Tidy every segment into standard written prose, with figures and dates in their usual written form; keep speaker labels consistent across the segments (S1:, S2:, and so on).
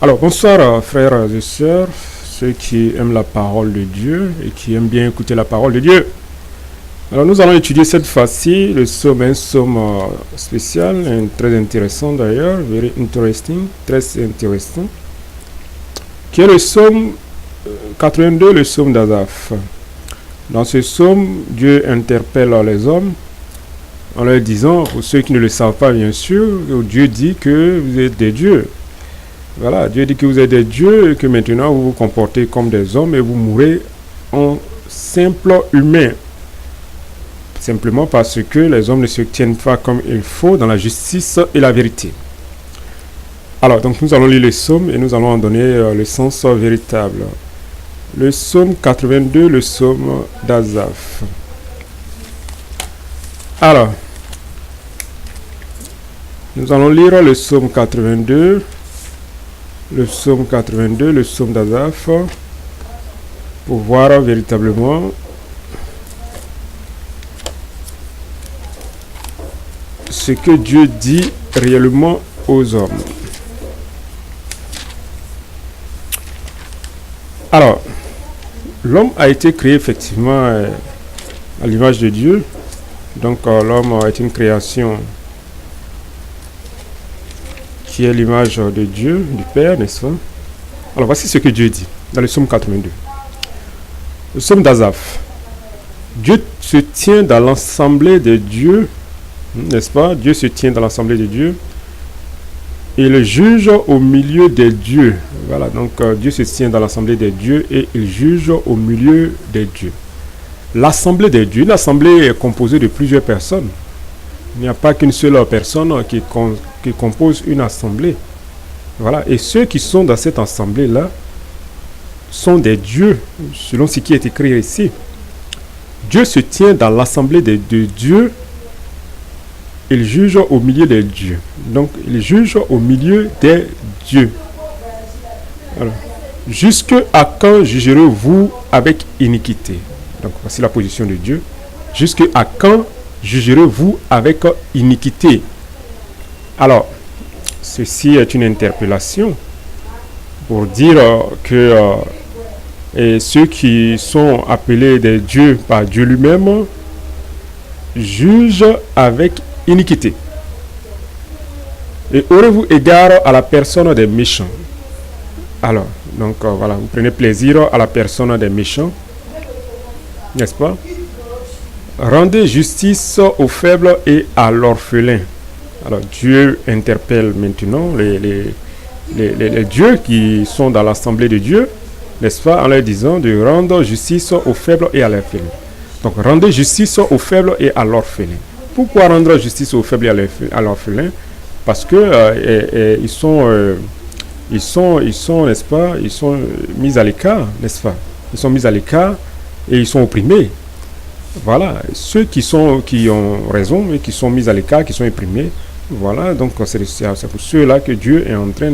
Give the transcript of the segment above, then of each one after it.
S1: Alors, bonsoir frères et sœurs, ceux qui aiment la parole de Dieu et qui aiment bien écouter la parole de Dieu. Alors, nous allons étudier cette fois-ci le psaume, un psaume spécial, très intéressant d'ailleurs, very interesting, très intéressant, qui est le psaume 82, le psaume d'Asaph. Dans ce psaume, Dieu interpelle les hommes en leur disant, pour ceux qui ne le savent pas bien sûr, Dieu dit que vous êtes des dieux. Voilà, Dieu dit que vous êtes des dieux et que maintenant vous vous comportez comme des hommes et vous mourrez en simple humain. Simplement parce que les hommes ne se tiennent pas comme il faut dans la justice et la vérité. Alors, donc nous allons lire le psaume et nous allons en donner le sens véritable. Le psaume 82, le psaume d'Asaph. Alors, nous allons lire le psaume 82. Le psaume 82, le psaume d'Asaph, pour voir véritablement ce que Dieu dit réellement aux hommes. Alors, l'homme a été créé effectivement à l'image de Dieu. Donc l'homme est une création qui est l'image de Dieu, du Père, n'est-ce pas? Alors voici ce que Dieu dit dans le psaume 82. Le psaume d'Asaph. Dieu se tient dans l'assemblée de Dieu, n'est-ce pas? Dieu se tient dans l'assemblée de Dieu. Et il juge au milieu des dieux. Voilà, donc Dieu se tient dans l'assemblée des dieux et il juge au milieu des dieux. L'assemblée des dieux, l'assemblée est composée de plusieurs personnes. Il n'y a pas qu'une seule personne qui compose une assemblée. Voilà. Et ceux qui sont dans cette assemblée-là sont des dieux, selon ce qui est écrit ici. Dieu se tient dans l'assemblée des dieux. Il juge au milieu des dieux. Donc, il juge au milieu des dieux. Alors, jusque à quand jugerez-vous avec iniquité? Donc, voici la position de Dieu. Jusque à quand jugerez-vous avec iniquité? Alors, ceci est une interpellation pour dire que ceux qui sont appelés des dieux par Dieu lui-même jugent avec iniquité. Et aurez-vous égard à la personne des méchants? Alors, donc voilà, vous prenez plaisir à la personne des méchants, n'est-ce pas? Rendez justice aux faibles et à l'orphelin. Alors Dieu interpelle maintenant les dieux qui sont dans l'assemblée de Dieu, n'est-ce pas, en leur disant de rendre justice aux faibles et à l'orphelin. Donc rendez justice aux faibles et à l'orphelin. Pourquoi rendre justice aux faibles et à l'orphelin? Parce que ils sont, n'est-ce pas, ils sont mis à l'écart, n'est-ce pas? Ils sont mis à l'écart et ils sont opprimés. Voilà, ceux qui ont raison et qui sont mis à l'écart, qui sont opprimés. Voilà, donc c'est pour ceux-là que Dieu est en train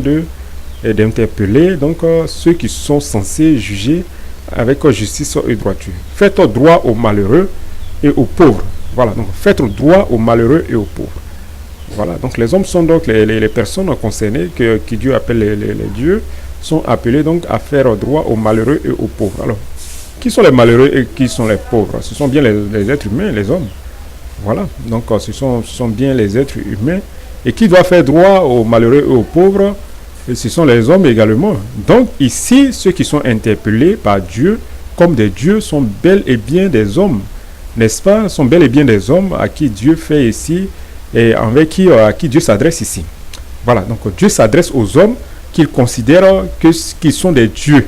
S1: d'interpeller donc ceux qui sont censés juger avec justice et droiture. Faites droit aux malheureux et aux pauvres. Voilà, donc faites droit aux malheureux et aux pauvres. Voilà, donc les hommes sont donc les personnes concernées que Dieu appelle les dieux, sont appelés donc à faire droit aux malheureux et aux pauvres. Alors, qui sont les malheureux et qui sont les pauvres? Ce sont bien les êtres humains, les hommes. Voilà, donc ce sont bien les êtres humains. Et qui doit faire droit aux malheureux et aux pauvres? Et ce sont les hommes également. Donc ici, ceux qui sont interpellés par Dieu comme des dieux sont bel et bien des hommes, n'est-ce pas? Sont bel et bien des hommes à qui Dieu fait ici et à qui Dieu s'adresse ici. Voilà, donc Dieu s'adresse aux hommes qu'il considère qu'ils sont des dieux.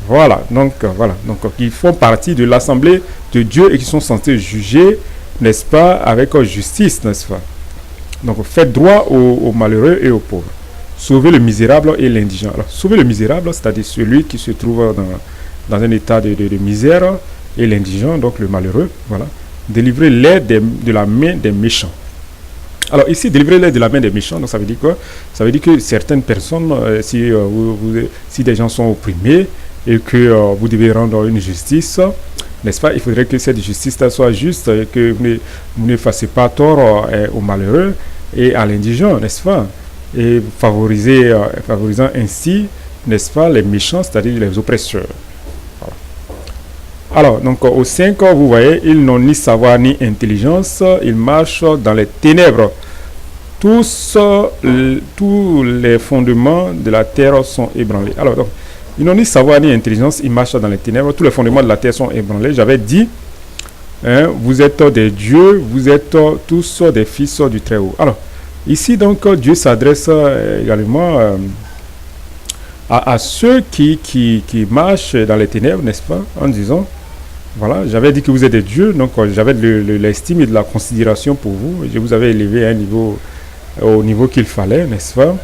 S1: Voilà, donc ils font partie de l'assemblée de Dieu et qui sont censés juger, n'est-ce pas, avec justice, n'est-ce pas? Donc faites droit aux malheureux et aux pauvres. Sauvez le misérable et l'indigent. Alors, sauver le misérable, c'est-à-dire celui qui se trouve dans un état de misère, et l'indigent, donc le malheureux, voilà. Délivrez-les de la main des méchants. Alors ici, délivrer-les de la main des méchants, donc ça veut dire quoi? Ça veut dire que certaines personnes, si des gens sont opprimés et que vous devez rendre une justice, n'est-ce pas? Il faudrait que cette justice soit juste et que vous ne fassiez pas tort aux malheureux et à l'indigent, n'est-ce pas? et favorisant ainsi, n'est-ce pas, les méchants, c'est-à-dire les oppresseurs. Voilà. Alors, donc au 5, vous voyez, ils n'ont ni savoir ni intelligence, ils marchent dans les ténèbres. Tous les fondements de la terre sont ébranlés. Alors, donc, ils n'ont ni savoir ni intelligence, ils marchent dans les ténèbres, tous les fondements de la terre sont ébranlés. J'avais dit, vous êtes des dieux, vous êtes tous des fils du Très-Haut. Alors, ici, donc, Dieu s'adresse également à ceux qui marchent dans les ténèbres, n'est-ce pas, en disant, voilà, j'avais dit que vous êtes des dieux, donc j'avais l'estime et de la considération pour vous, je vous avais élevé à un niveau, au niveau qu'il fallait, n'est-ce pas,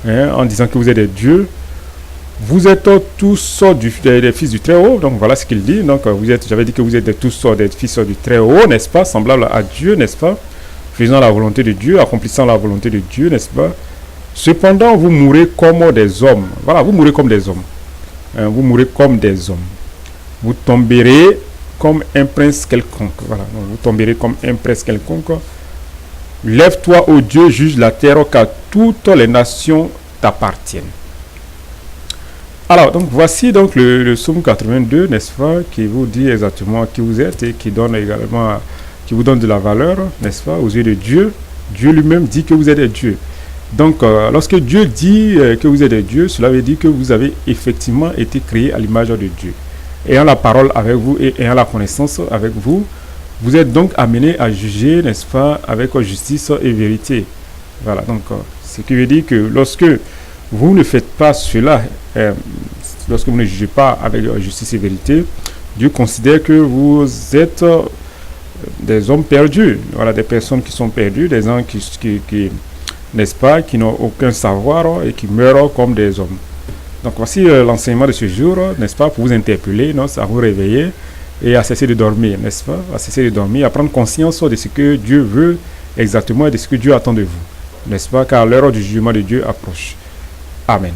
S1: en disant que vous êtes des dieux. Vous êtes tous des fils du Très-Haut, donc voilà ce qu'il dit. Donc j'avais dit que vous êtes tous des fils du Très-Haut, n'est-ce pas, semblables à Dieu, n'est-ce pas, faisant la volonté de Dieu, accomplissant la volonté de Dieu, n'est-ce pas. Cependant, vous mourrez comme des hommes. Voilà, vous mourrez comme des hommes. Vous mourrez comme des hommes. Vous tomberez comme un prince quelconque. Voilà, donc, vous tomberez comme un prince quelconque. Lève-toi, ô Dieu, juge la terre, car toutes les nations t'appartiennent. Alors, donc voici donc le psaume 82, n'est-ce pas, qui vous dit exactement qui vous êtes et qui donne également, qui vous donne de la valeur, n'est-ce pas, aux yeux de Dieu. Dieu lui-même dit que vous êtes des dieux. Donc, lorsque Dieu dit que vous êtes des dieux, cela veut dire que vous avez effectivement été créés à l'image de Dieu. Ayant la parole avec vous et ayant la connaissance avec vous, vous êtes donc amenés à juger, n'est-ce pas, avec justice et vérité. Voilà, donc, ce qui veut dire que lorsque vous ne faites pas cela, lorsque vous ne jugez pas avec justice et vérité, Dieu considère que vous êtes des hommes perdus. Voilà, des personnes qui sont perdues, des gens qui n'est-ce pas, qui n'ont aucun savoir et qui meurent comme des hommes. Donc voici l'enseignement de ce jour, n'est-ce pas, pour vous interpeller, non, à vous réveiller et à cesser de dormir, n'est-ce pas, à cesser de dormir, à prendre conscience de ce que Dieu veut exactement et de ce que Dieu attend de vous, n'est-ce pas, car l'heure du jugement de Dieu approche. Amen.